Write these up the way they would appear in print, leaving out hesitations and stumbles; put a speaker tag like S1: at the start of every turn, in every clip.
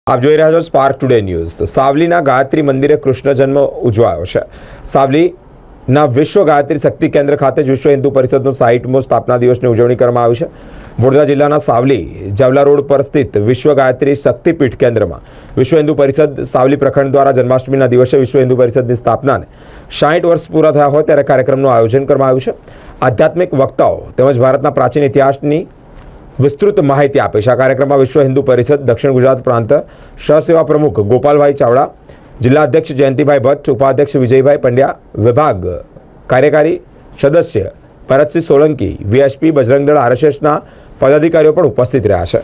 S1: આપ જોઈ રહ્યા છો સ્પાર્ક ટુડે ન્યૂઝ। સાવલીના ગાયત્રી મંદિરે કૃષ્ણ જન્મ ઉજવાયો છે। સાવલીના વિશ્વ ગાયત્રી શક્તિ કેન્દ્ર ખાતે જ વિશ્વ હિન્દુ પરિષદનો 60મો સ્થાપના દિવસની ઉજવણી કરવામાં આવી છે। વડોદરા જિલ્લાના સાવલી જવલા રોડ પર સ્થિત વિશ્વ ગાયત્રી શક્તિપીઠ કેન્દ્રમાં વિશ્વ હિન્દુ પરિષદ સાવલી પ્રખંડ દ્વારા જન્માષ્ટમીના દિવસે વિશ્વ હિન્દુ પરિષદની સ્થાપનાને 60 વર્ષ પૂરા થયા હોય ત્યારે કાર્યક્રમનું આયોજન કરવામાં આવ્યું છે। આધ્યાત્મિક વક્તાઓ તેમજ ભારતના પ્રાચીન ઇતિહાસની વિસ્તૃત માહિતી આપે છે। આ કાર્યક્રમમાં વિશ્વ હિન્દુ પરિષદ દક્ષિણ ગુજરાત પ્રાંત સહસેવા પ્રમુખ ગોપાલભાઈ ચાવડા, જિલ્લા અધ્યક્ષ જયંતિભાઈ ભટ્ટ, ઉપાધ્યક્ષ વિજયભાઈ પંડ્યા, વિભાગ કાર્યકારી સદસ્ય ભરતસિંહ સોલંકી, વીએસપી બજરંગદળ આરએસએસના પદાધિકારીઓ પણ ઉપસ્થિત રહ્યા છે।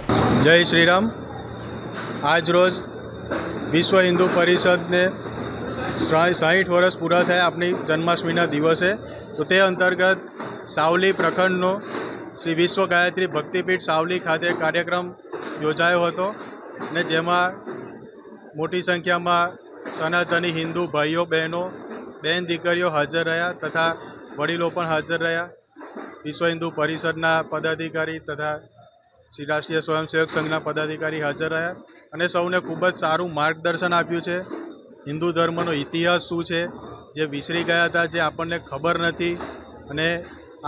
S2: જય શ્રી રામ। આજ રોજ વિશ્વ હિન્દુ પરિષદને 60 વર્ષ પૂરા થયા આપણી જન્માષ્ટમીના દિવસે, તો તે અંતર્ગત સાવલી પ્રખંડનો શ્રી વિશ્વ ગાયત્રી ભક્તિપીઠ સાવલી ખાતે કાર્યક્રમ યોજાયો હતો અને જેમાં મોટી સંખ્યામાં સનાતની હિન્દુ ભાઈઓ બહેનો બેન દીકરીઓ હાજર રહ્યા તથા વડીલો પણ હાજર રહ્યા। વિશ્વ હિન્દુ પરિષદના પદાધિકારી તથા શ્રી રાષ્ટ્રીય સ્વયંસેવક સંઘના પદાધિકારી હાજર રહ્યા અને સૌને ખૂબ જ સારું માર્ગદર્શન આપ્યું છે। હિન્દુ ધર્મનો ઇતિહાસ શું છે, જે વિસરી ગયા હતા, જે આપણને ખબર નથી, અને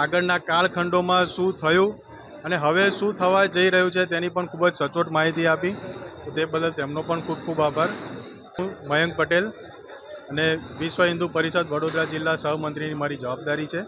S2: આગળના કાળખંડોમાં શું થયું અને હવે શું થવા જઈ રહ્યું છે તેની પણ ખૂબ જ સચોટ માહિતી આપી, તો તે બદલ તેમનો પણ ખૂબ ખૂબ આભાર। હું મયંક પટેલ અને વિશ્વ હિન્દુ પરિષદ વડોદરા જિલ્લા સહમંત્રીની મારી જવાબદારી છે।